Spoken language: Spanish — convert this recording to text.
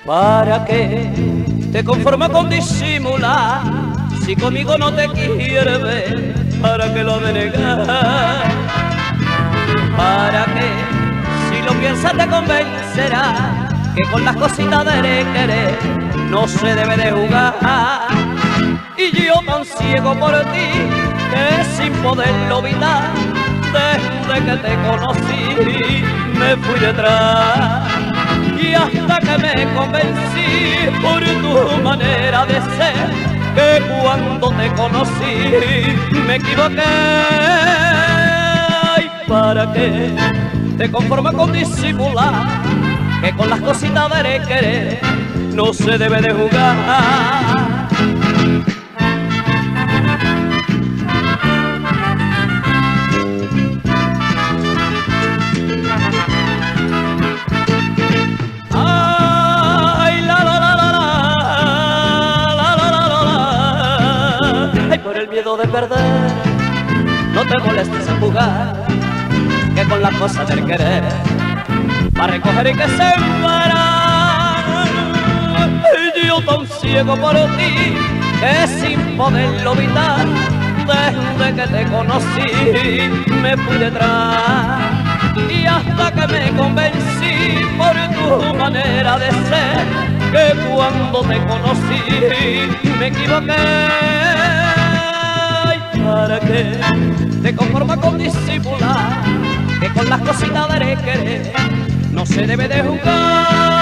¿Para qué te conformas con disimular? Si conmigo no te quieres ver, ¿para qué lo has de negar? ¿Para qué? Si lo piensas te convencerá que con las cositas de querer no se debe de jugar. Y yo tan ciego por ti que sin poderlo evitar, desde que te conocí me fui detrás. Y hasta que me convencí por tu manera de ser, que cuando te conocí me equivoqué. ¿Y para qué te conformas con disimular? Que con las cositas de querer no se debe de jugar. Miedo de perder, no te molestes en jugar, que con las cosas del querer para recoger y que sembrar. Y yo tan ciego por ti que sin poderlo evitar, desde que te conocí me fui detrás. Y hasta que me convencí por tu manera de ser, que cuando te conocí me equivoqué. ¿Para qué te conformas con disimular? Que con las cositas de querer no se debe de jugar.